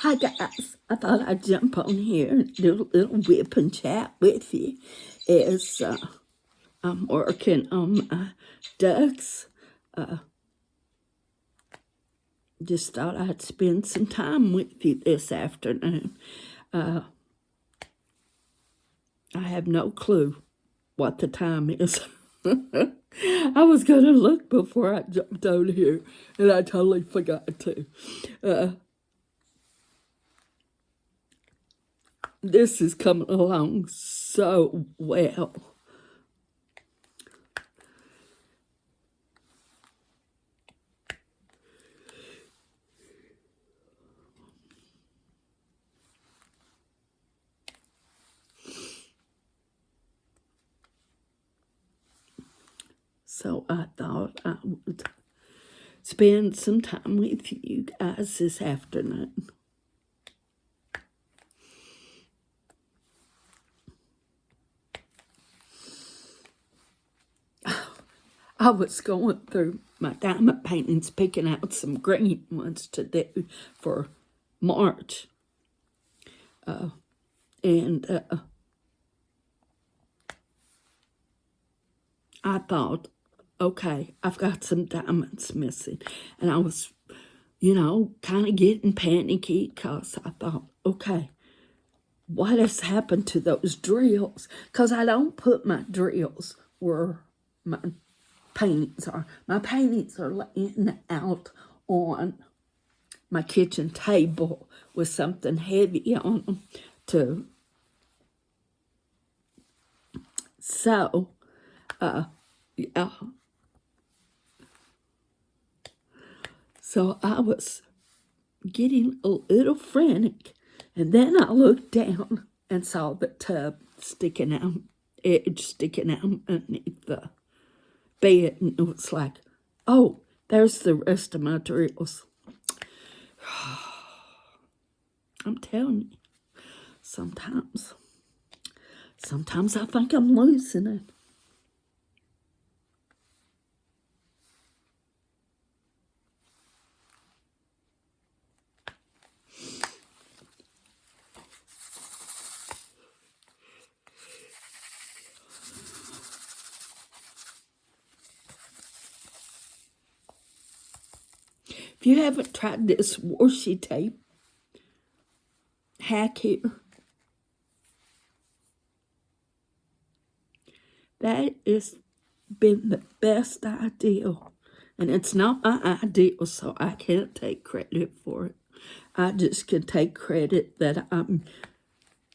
Hi guys, I thought I'd jump on here and do a little whip and chat with you as I'm working on my ducks. Just thought I'd spend some time with you this afternoon. I have no clue what the time is. I was going to look before I jumped on here, and I totally forgot to. This is coming along so well. So I thought I would spend some time with you guys this afternoon. I was going through my diamond paintings, picking out some green ones to do for March. And I thought, okay, I've got some diamonds missing. And I was, kind of getting panicky because I thought, okay, what has happened to those drills? Because I don't put my drills where my paintings are. My paintings are laying out on my kitchen table with something heavy on them too. So, yeah. So I was getting a little frantic, and then I looked down and saw the tub sticking out, edge sticking out underneath the bed, and it was like, oh, there's the rest of my drills. I'm telling you, sometimes I think I'm losing it. If you haven't tried this washi tape hack here, that has been the best idea. And it's not my idea, so I can't take credit for it. I just can take credit that I'm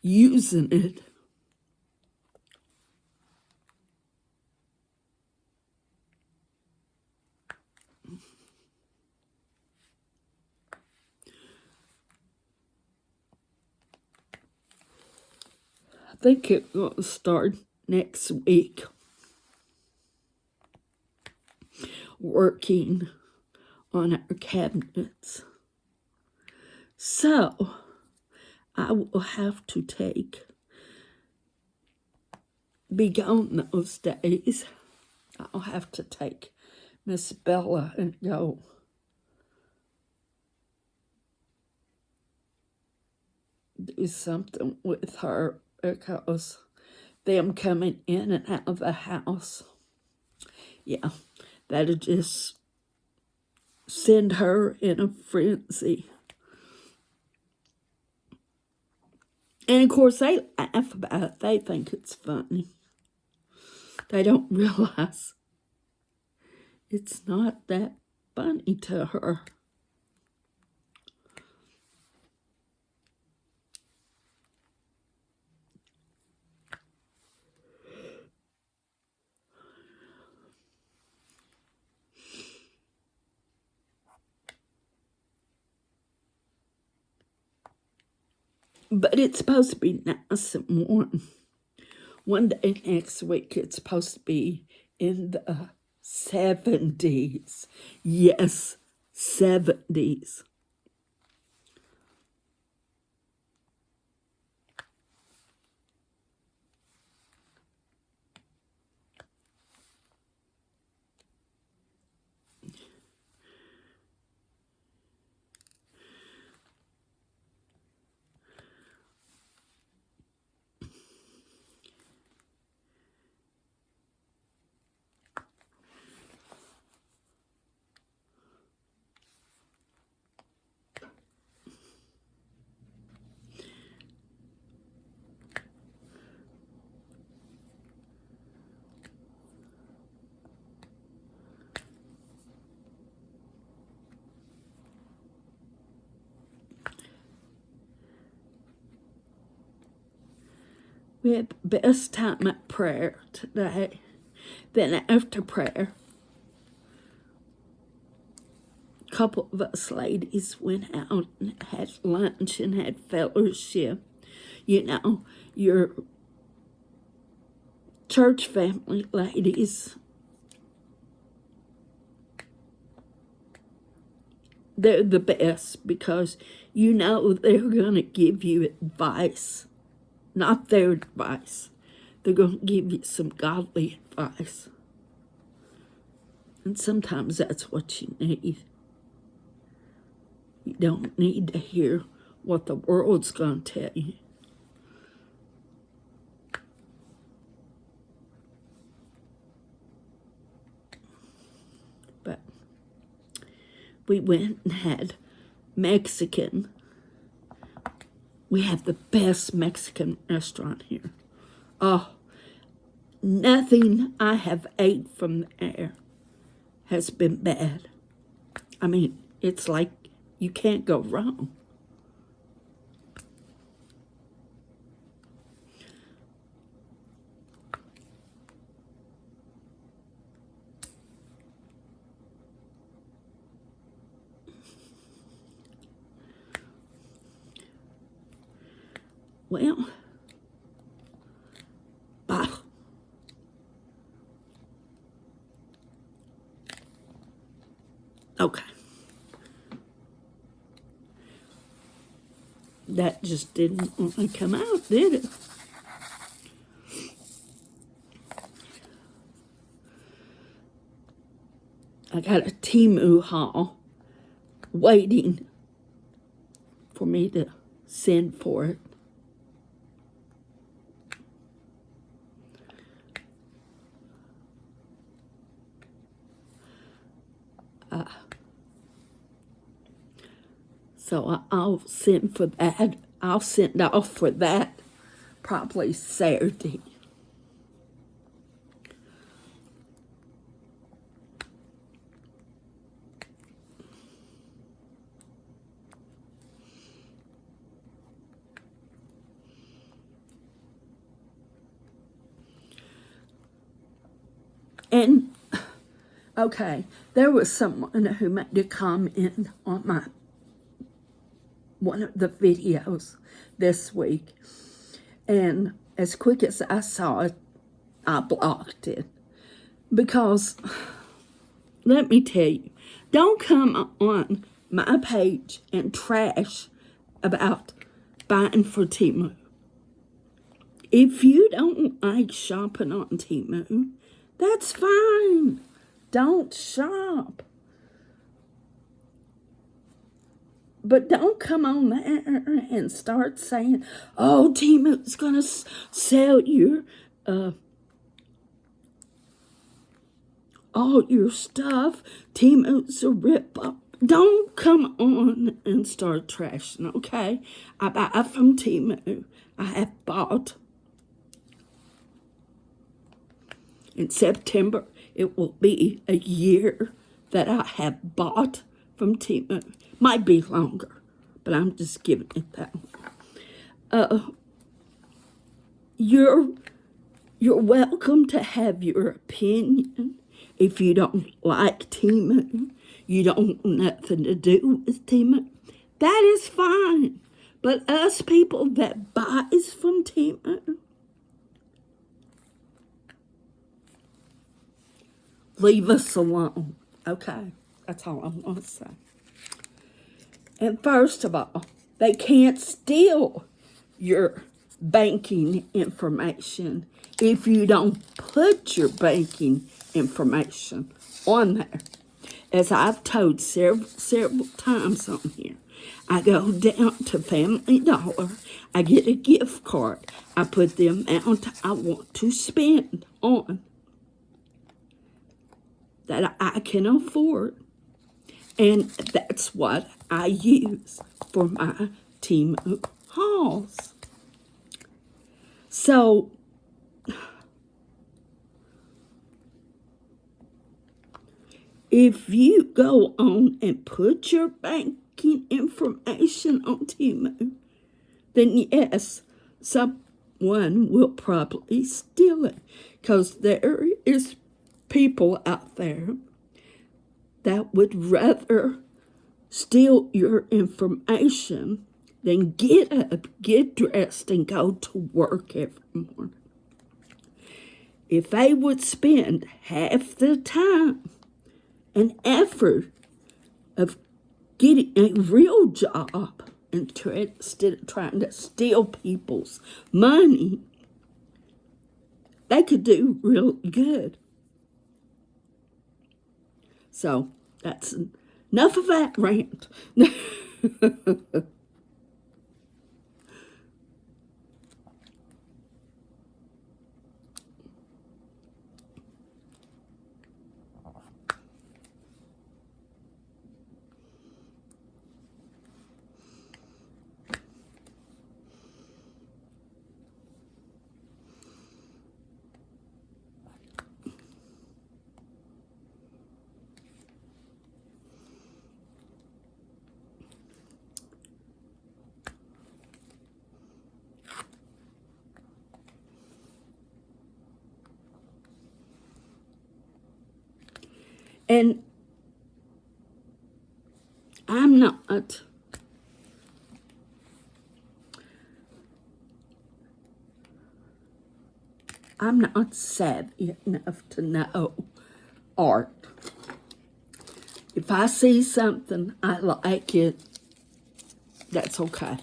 using it. I think it will start next week working on our cabinets. So I will have to be gone those days. I'll have to take Miss Bella and go do something with her because them coming in and out of the house, yeah, that'll just send her in a frenzy. And of course, they laugh about it. They think it's funny. They don't realize it's not that funny to her. But it's supposed to be nice and warm. One day next week, it's supposed to be in the 70s. Yes, 70s. We had the best time at prayer today. Then after prayer, a couple of us ladies went out and had lunch and had fellowship. You know, your church family ladies, they're the best because you know they're going to give you advice, not their advice. They're going to give you some godly advice. And sometimes that's what you need. You don't need to hear what the world's going to tell you. But we went and had Mexican. We have the best Mexican restaurant here. Oh, nothing I have ate from there has been bad. I mean, it's like you can't go wrong. Well, okay. That just didn't want to come out, did it? I got a Temu haul waiting for me to send for it. So I'll send for that. I'll send off for that probably Saturday. And, okay, there was someone who made a comment on one of the videos this week. And as quick as I saw it, I blocked it. Because, let me tell you, don't come on my page and trash about buying for Temu. If you don't like shopping on Temu, that's fine. Don't shop. But don't come on there and start saying, oh, Temu's going to sell your, all your stuff. Temu's a rip-off. Don't come on and start trashing, okay? I buy from Temu. I have bought. In September, it will be a year that I have bought from Temu. Might be longer, but I'm just giving it that one. You're welcome to have your opinion. If you don't like Temu, you don't want nothing to do with Temu, that is fine. But us people that buys from Temu, leave us alone. Okay, that's all I'm going to say. And first of all, they can't steal your banking information if you don't put your banking information on there. As I've told several times on here, I go down to Family Dollar, I get a gift card, I put the amount I want to spend on that I can afford. And that's what I use for my Temu hauls. So, if you go on and put your banking information on Temu, then yes, some one will probably steal it, because there is people out there that would rather steal your information than get up, get dressed, and go to work every morning. If they would spend half the time and effort of getting a real job instead of trying to steal people's money, they could do real good. So that's enough of that rant. And I'm not savvy enough to know art. If I see something I like it, that's okay.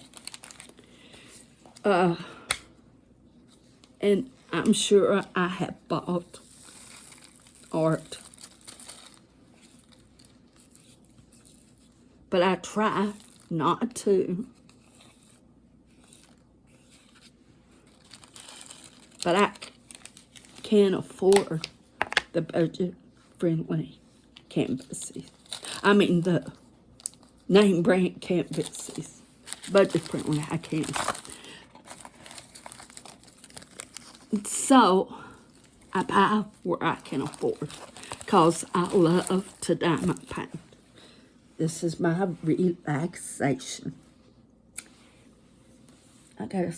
And I'm sure I have bought art, but I try not to. But I can't afford the budget-friendly canvases. I mean, the name brand canvases. Budget-friendly, I can't. So I buy where I can afford, because I love to diamond paint. This is my relaxation. I gotta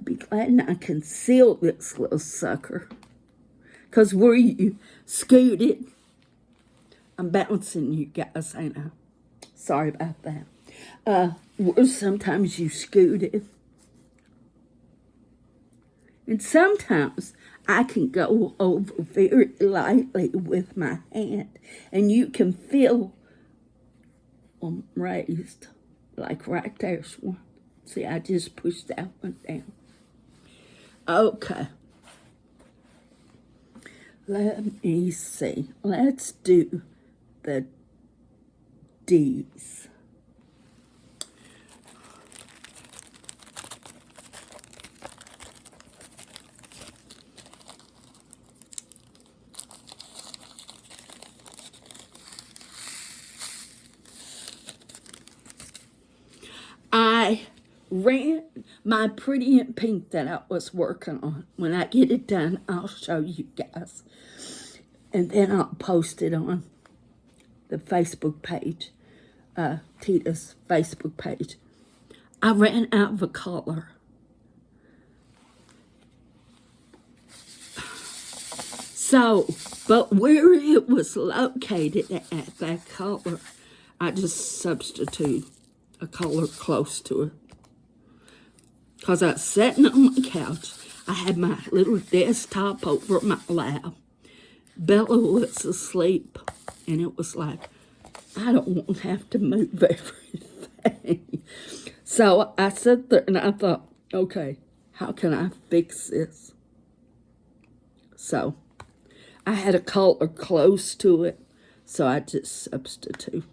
be glad I can seal this little sucker, because where you scooted, I'm bouncing you guys, ain't I? Sorry about that. Where sometimes you scooted, and sometimes I can go over very lightly with my hand, and you can feel them raised, like right there's one. See, I just pushed that one down. Okay. Let me see. Let's do the D's. I ran my pretty in pink that I was working on. When I get it done, I'll show you guys. And then I'll post it on the Facebook page, Tita's Facebook page. I ran out of a color. So, but where it was located at that color, I just substitute a color close to it. Because I was sitting on my couch. I had my little desktop over my lap. Bella was asleep. And it was like, I don't want to have to move everything. So I sat there and I thought, okay, how can I fix this? So I had a color close to it. So I just substitute.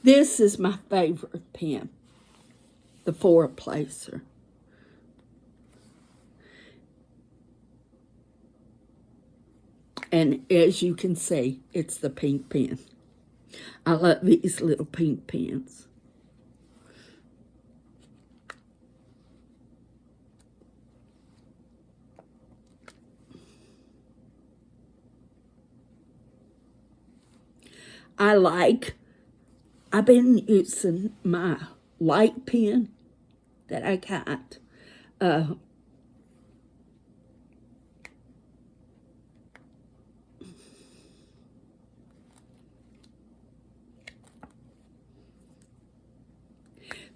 This is my favorite pen, the 4-placer. And as you can see, it's the pink pen. I love these little pink pens. I've been using my light pen that I got. The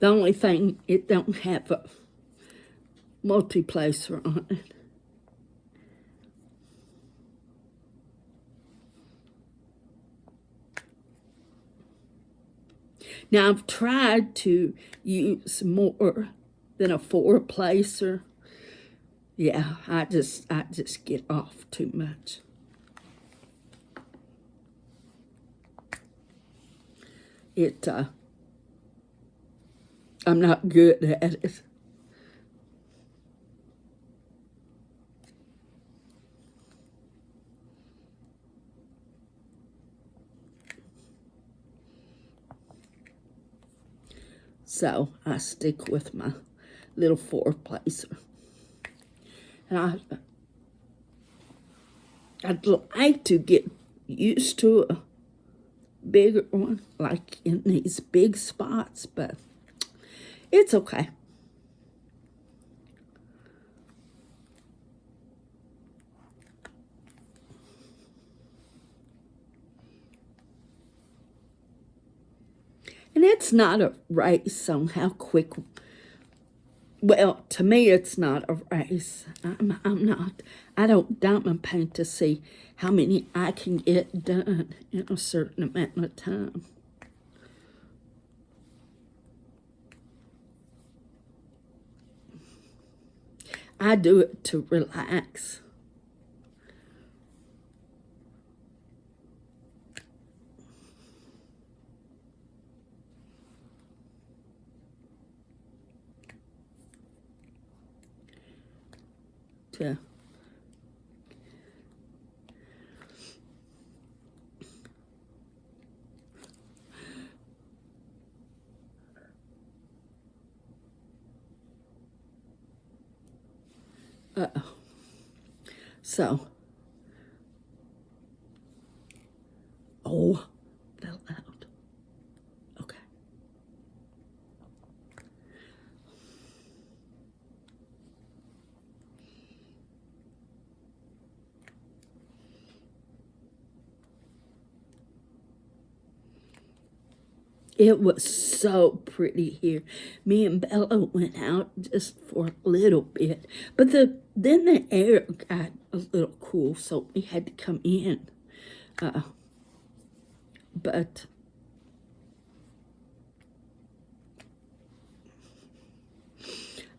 only thing, it don't have a multi-placer on it. Now, I've tried to use more than a 4-placer. Yeah, I just get off too much. I'm not good at it. So I stick with my little 4-placer. And I'd like to get used to a bigger one, like in these big spots, but it's okay. And it's not a race on how quick, well, to me it's not a race. I don't diamond paint to see how many I can get done in a certain amount of time. I do it to relax. To So, oh, that loud. Okay. It was so pretty here. Me and Bella went out just for a little bit, but then the air got a little cool, so we had to come in. But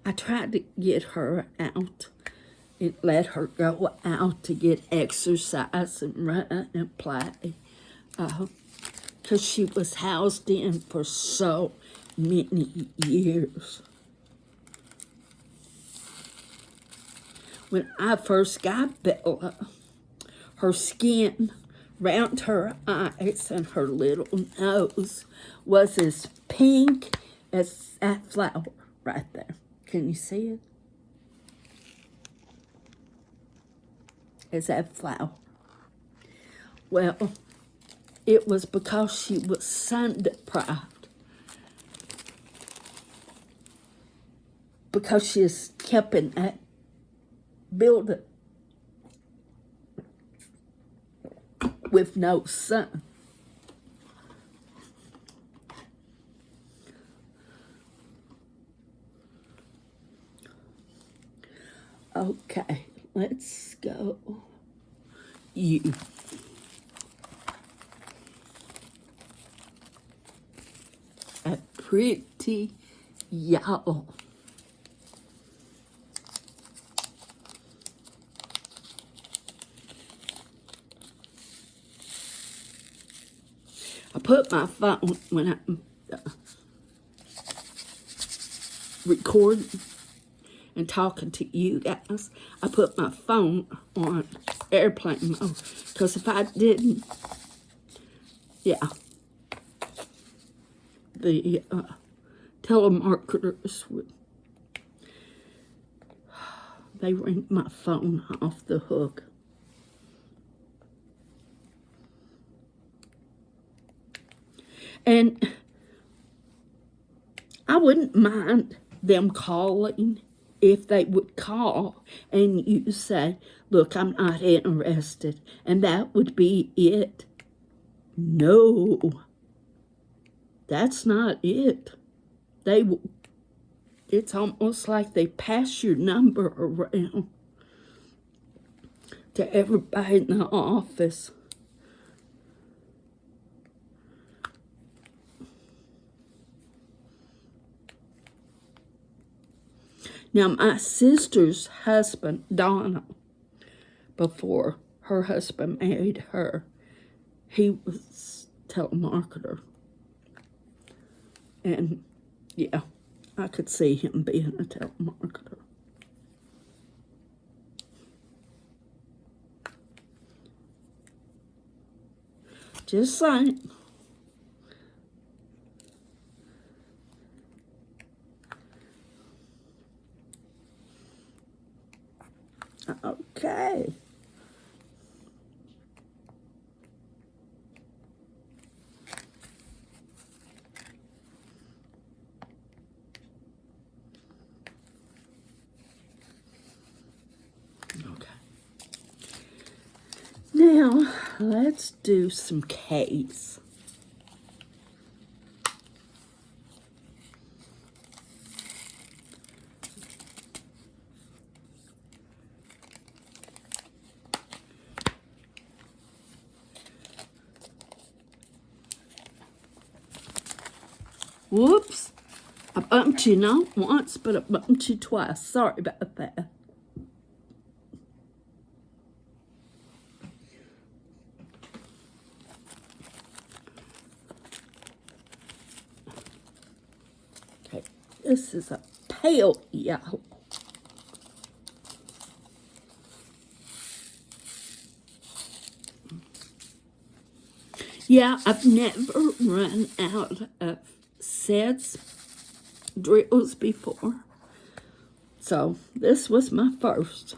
I tried to get her out and let her go out to get exercise and run and play. Because she was housed in for so many years. When I first got Bella, her skin around her eyes and her little nose was as pink as that flower right there. Can you see it? As that flower. Well, it was because she was sun deprived. Because she is kept in that building with no sun. Okay, let's go. You. A pretty yellow. I put my phone, when I'm recording and talking to you guys, I put my phone on airplane mode. Because if I didn't, yeah, the telemarketers would, they ring my phone off the hook. And I wouldn't mind them calling if they would call and you say, look, I'm not interested. And that would be it. No, that's not it. It's almost like they pass your number around to everybody in the office. Now, my sister's husband, Donna, before her husband married her, he was a telemarketer. And, yeah, I could see him being a telemarketer. Just saying. Okay. Okay. Now, let's do some K's. Whoops. I bumped you not once, but I bumped you twice. Sorry about that. Okay, this is a pale yellow. Yeah, I've never run out of sets drills before. So this was my first.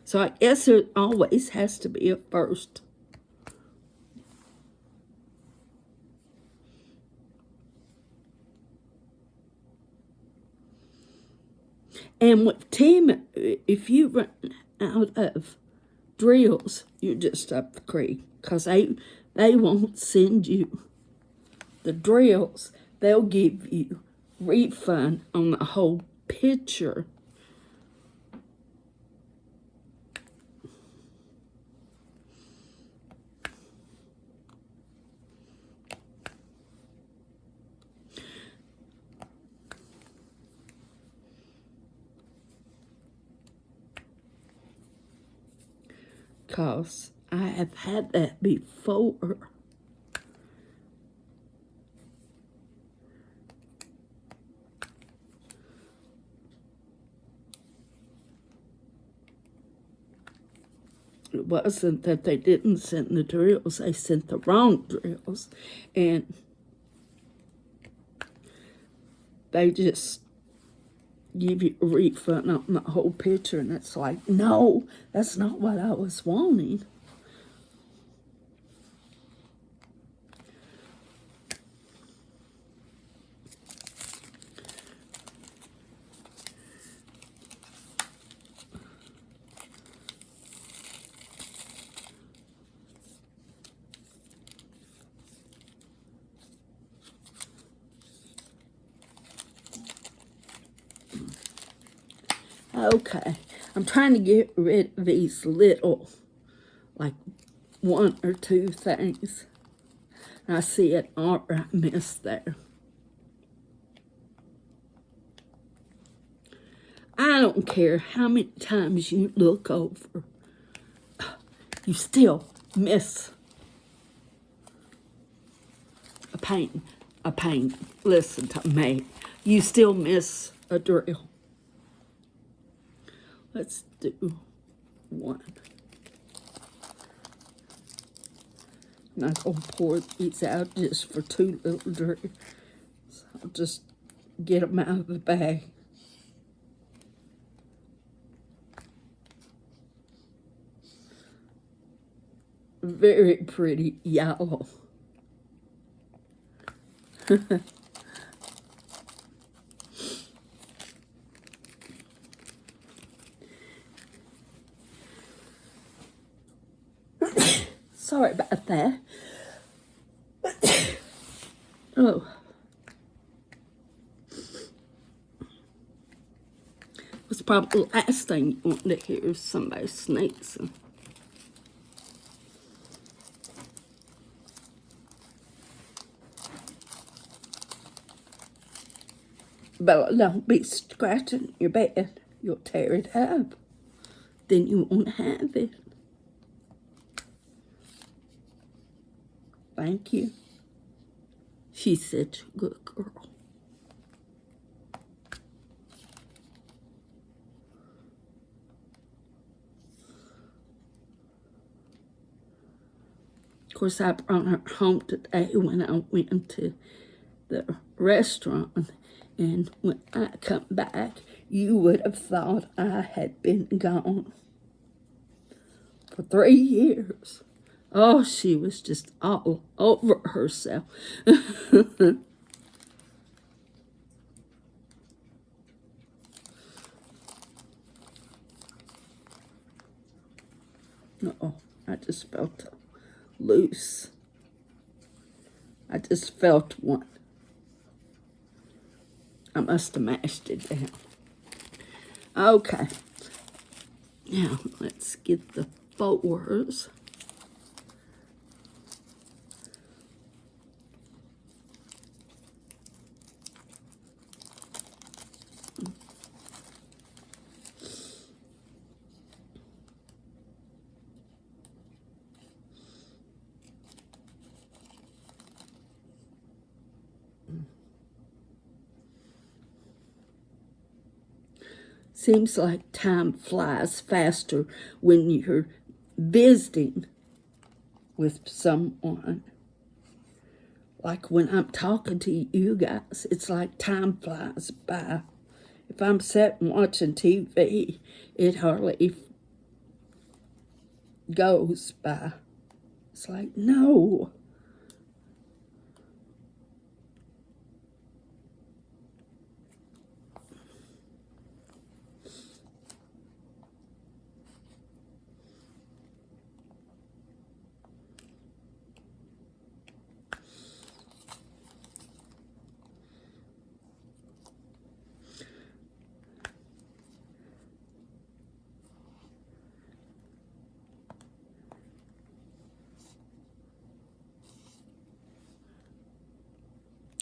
So I guess it always has to be a first. And with team, if you run out of drills, you're just up the creek. Because they won't send you the drills. They'll give you refund on the whole picture. Because I have had that before. It wasn't that they didn't send the drills, they sent the wrong drills. And they just give you a refund on the whole picture. And it's like, no, that's not what I was wanting. Okay, I'm trying to get rid of these little, like, one or two things. And I see an R I missed there. I don't care how many times you look over, you still miss a paint. Listen to me. You still miss a drill. Let's do one. I'm not going to pour these out just for 2 little drills. So I'll just get them out of the bag. Very pretty yellow. Sorry about that. Oh. It's probably the last thing you want to hear is somebody sneezing. But don't be scratching your bed. You'll tear it up. Then you won't have it. Thank you. She's such a good girl. Of course, I brought her home today when I went to the restaurant. And when I come back, you would have thought I had been gone for 3 years. Oh, she was just all over herself. No, I just felt loose. I just felt one. I must have mashed it down. Okay. Now, let's get the 4s. Seems like time flies faster when you're visiting with someone. Like when I'm talking to you guys, it's like time flies by. If I'm sitting watching TV, it hardly goes by. It's like, no.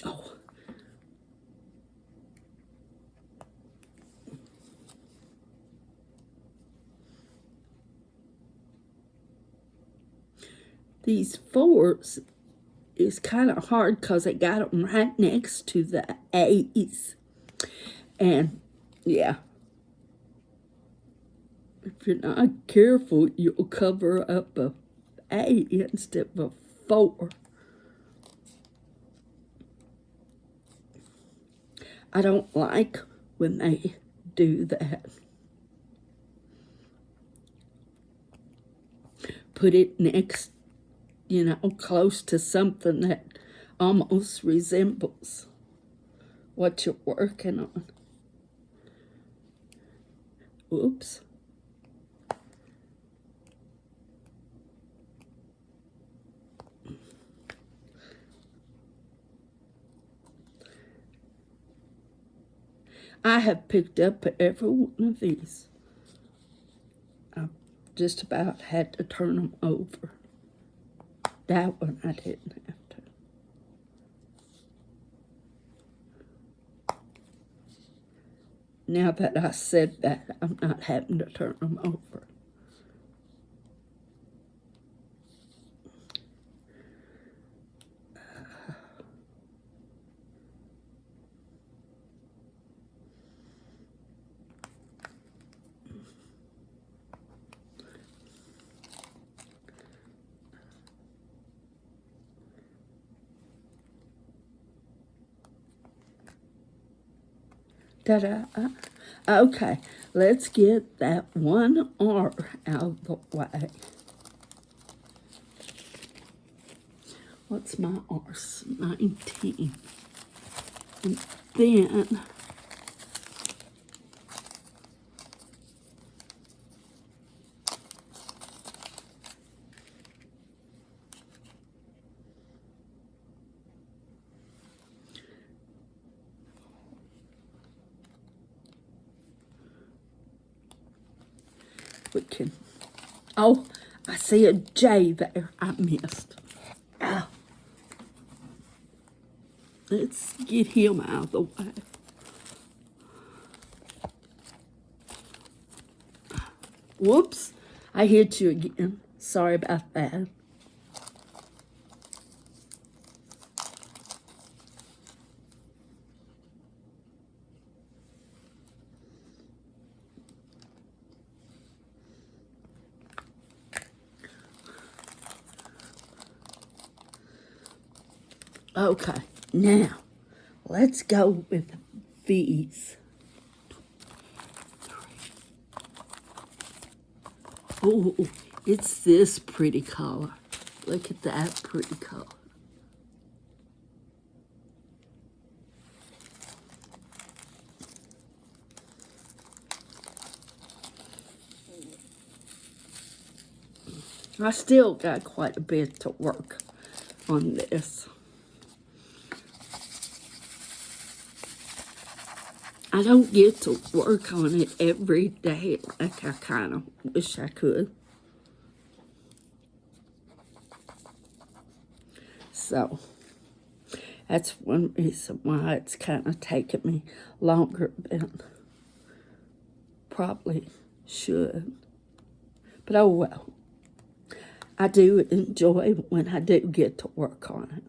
Oh. These 4s is kind of hard because I got them right next to the A's. And, yeah. If you're not careful, you'll cover up a A instead of a 4. I don't like when they do that. Put it next, close to something that almost resembles what you're working on. Oops. I have picked up every one of these. I've just about had to turn them over. That one I didn't have to. Now that I said that, I'm not having to turn them over. Ta-da. Okay, let's get that one R out of the way. What's my R's? 19. And then we can, oh, I see a J there I missed. Ah, let's get him out of the way. Whoops, I hit you again. Sorry about that. Okay, now let's go with these. Oh, it's this pretty color. Look at that pretty color. I still got quite a bit to work on this. I don't get to work on it every day like I kind of wish I could. So that's one reason why it's kind of taken me longer than probably should. But oh well. I do enjoy when I do get to work on it.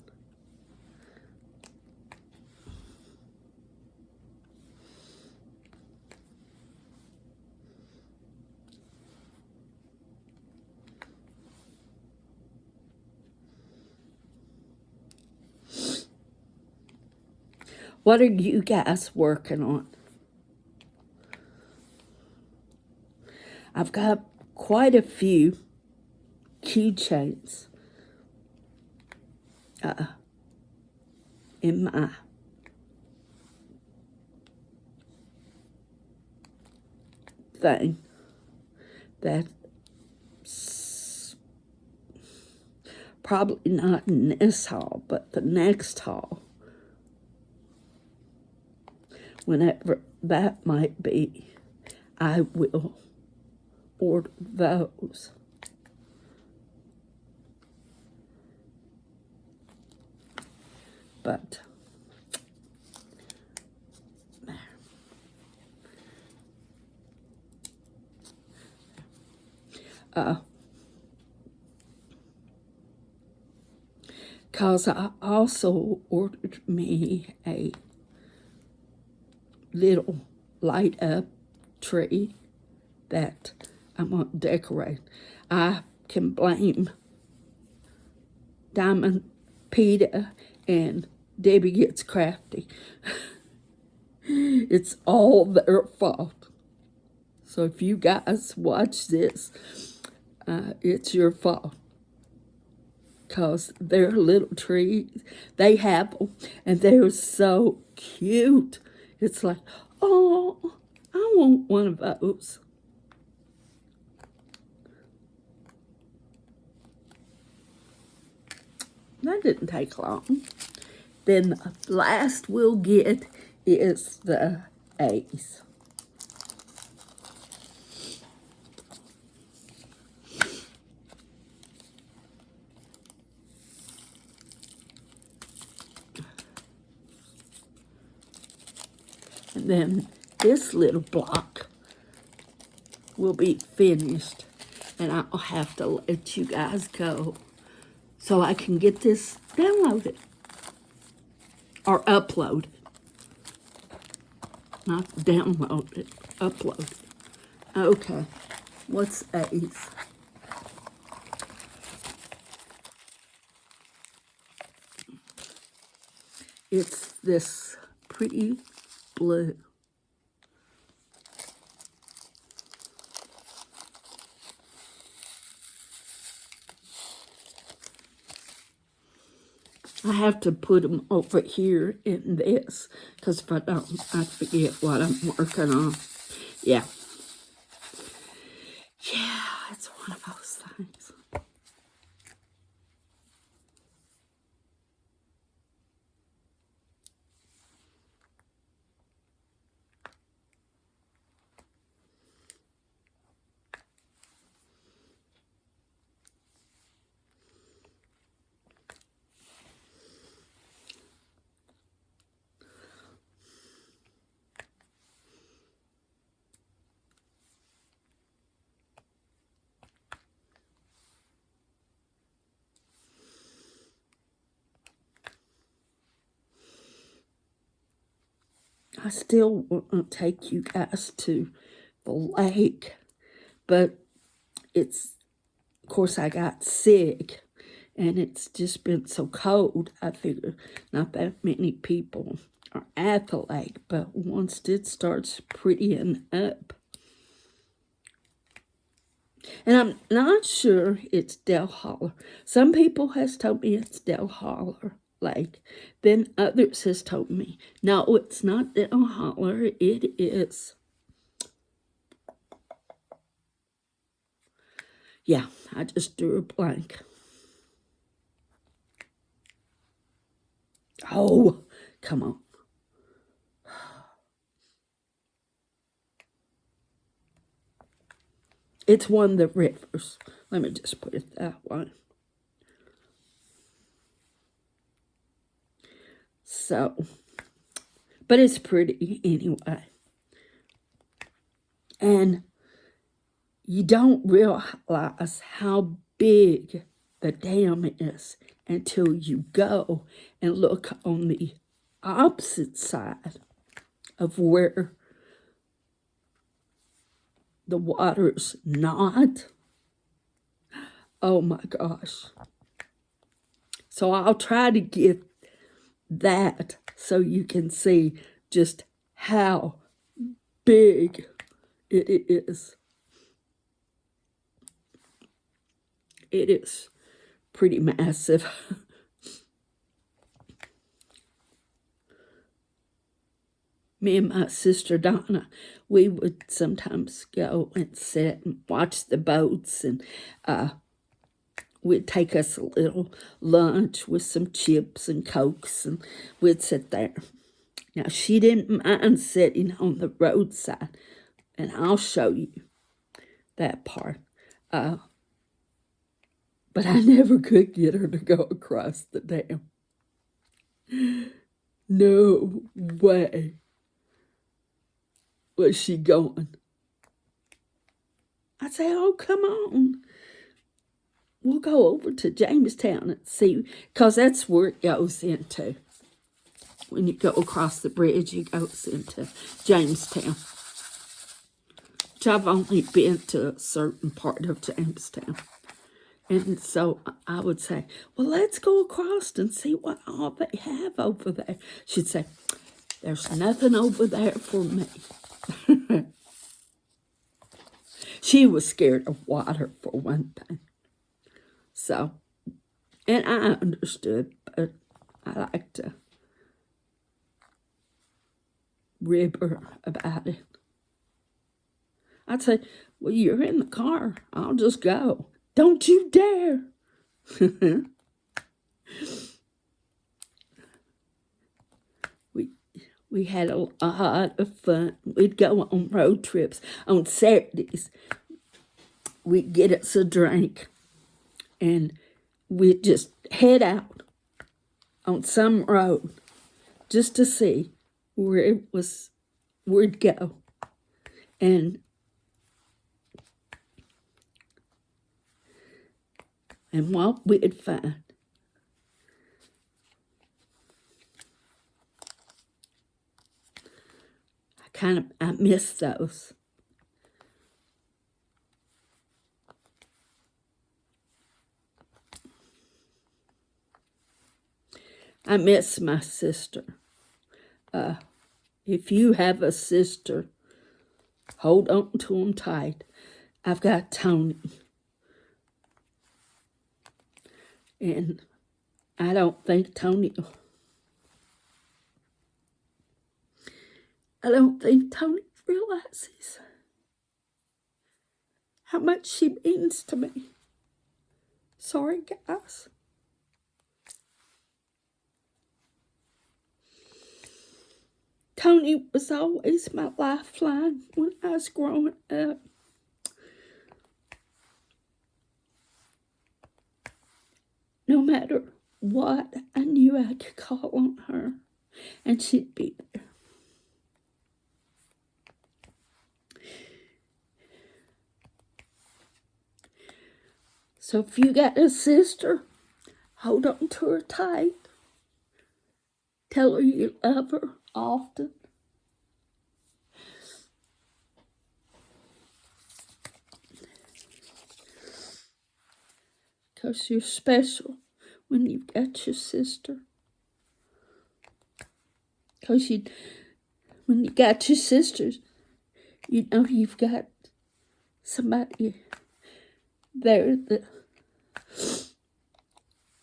What are you guys working on? I've got quite a few keychains in my thing that's probably not in this haul, but the next haul, whenever that might be, I will order those. But because I also ordered me a little light up tree that I'm going to decorate. I can blame Diamond, Peta, and Debbie Gets Crafty. It's all their fault. So if you guys watch this, it's your fault. Because their little trees, they have them, and they're so cute. It's like, oh, I want one of those. That didn't take long. Then the last we'll get is the A's. And then this little block will be finished, and I'll have to let you guys go so I can get this downloaded or uploaded. Not downloaded, uploaded. Okay, what's A's? It's this pretty blue. I have to put them over here in this, because if I don't, I forget what I'm working on. Yeah. Yeah, it's one of those things. I still want to take you guys to the lake, but it's, of course, I got sick, and it's just been so cold. I figure not that many people are at the lake, but once it starts prettying up, and I'm not sure it's Del Holler. Some people has told me it's Del Holler Lake. Then others has told me, no, it's not Del Holler. It is. Yeah, I just drew a blank. Oh, come on. It's one of the rivers. Let me just put it that way. So, but it's pretty anyway. And you don't realize how big the dam is until you go and look on the opposite side of where the water's not. Oh my gosh. So I'll try to get that so you can see just how big it is. It is pretty massive. Me and my sister Donna, we would sometimes go and sit and watch the boats, and we'd take us a little lunch with some chips and Cokes, and we'd sit there. Now, she didn't mind sitting on the roadside, and I'll show you that part. But I never could get her to go across the dam. No way was she going. I say, oh, come on. We'll go over to Jamestown and see, because that's where it goes into. When you go across the bridge, it goes into Jamestown. Which I've only been to a certain part of Jamestown. And so I would say, well, let's go across and see what all they have over there. She'd say, there's nothing over there for me. She was scared of water, for one thing. So, and I understood, but I like to rib her about it. I'd say, well, you're in the car. I'll just go. Don't you dare. We had a lot of fun. We'd go on road trips. On Saturdays, we'd get us a drink, and we'd just head out on some road just to see where we'd go. And what we'd find. I miss those. I miss my sister. If you have a sister, hold on to them tight. I've got Tony. And I don't think Tony realizes how much she means to me. Sorry, guys. Tony was always my lifeline when I was growing up. No matter what, I knew I could call on her, and she'd be there. So if you got a sister, hold on to her tight. Tell her you love her often. Because you're special when you've got your sister. Because when you got your sisters, you know you've got somebody there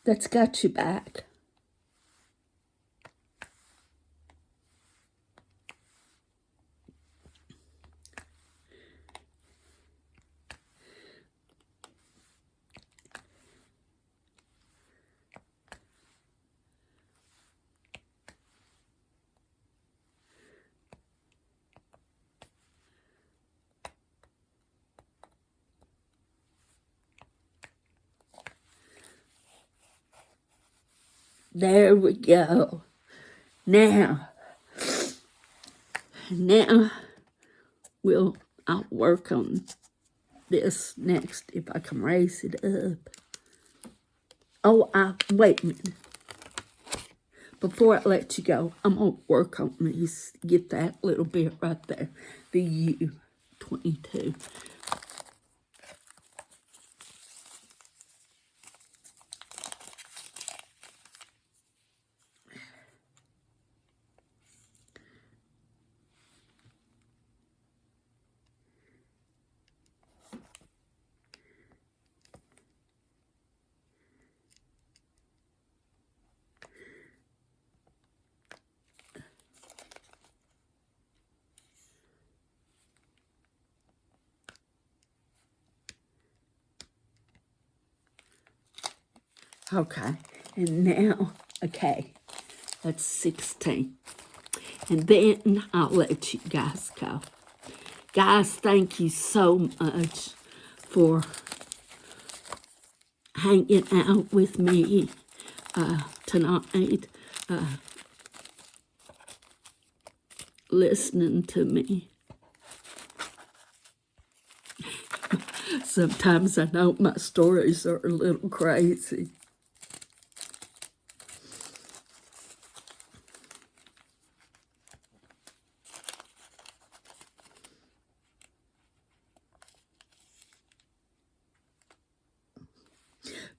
that's got you back. There we go. Now I'll work on this next if I can raise it up. Oh, wait a minute. Before I let you go, I'm going to work on these, get that little bit right there, the U-22. Okay, and now, okay, that's 16. And then I'll let you guys go. Guys, thank you so much for hanging out with me tonight, listening to me. Sometimes I know my stories are a little crazy.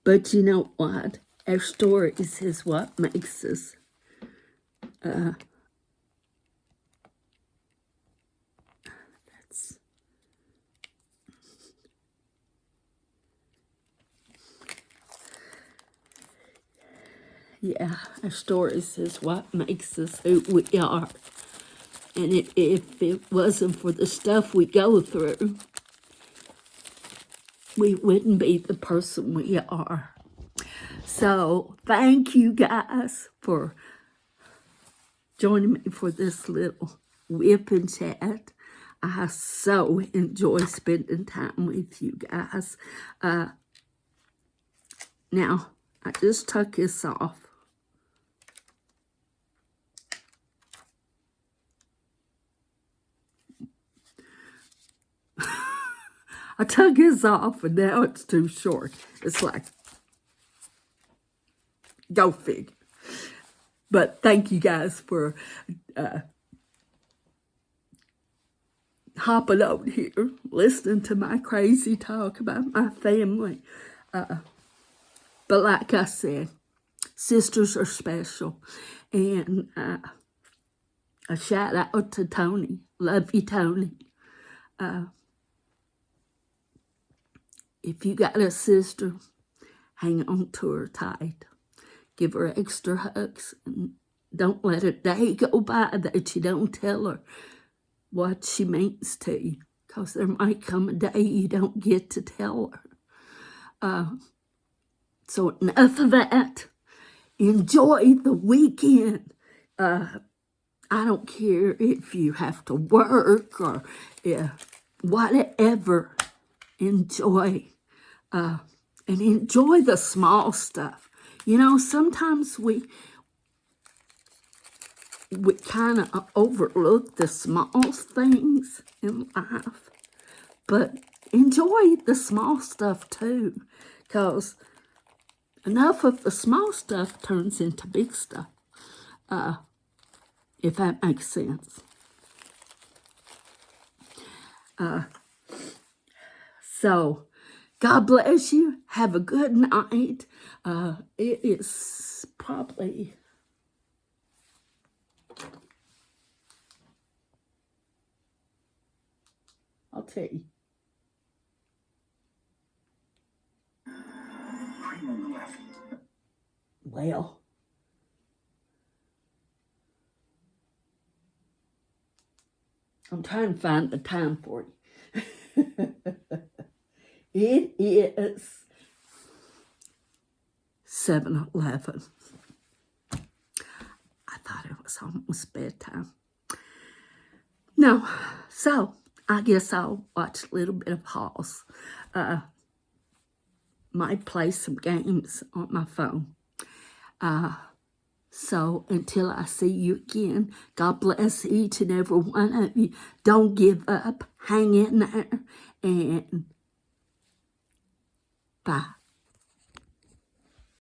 But you know what? Our stories is what makes us our stories is what makes us who we are. And if it wasn't for the stuff we go through, we wouldn't be the person we are. So thank you guys for joining me for this little Wipnchat. I so enjoy spending time with you guys. Now, I just took this off. I took this off and now it's too short. It's like, go figure. But thank you guys for hopping out here, listening to my crazy talk about my family. But like I said, sisters are special. And a shout out to Tony. Love you, Tony. If you got a sister, hang on to her tight. Give her extra hugs. And don't let a day go by that you don't tell her what she means to you, because there might come a day you don't get to tell her. So enough of that. Enjoy the weekend. I don't care if you have to work or whatever. Enjoy. And enjoy the small stuff. You know, sometimes we kind of overlook the small things in life. But enjoy the small stuff too, because enough of the small stuff turns into big stuff, if that makes sense. So, God bless you. Have a good night. It is probably... I'll tell you. Well, I'm trying to find the time for you. It is 7:11. I thought it was almost bedtime. No, so I guess I'll watch a little bit of Halls. Might play some games on my phone. So until I see you again, God bless each and every one of you. Don't give up. Hang in there. And bye.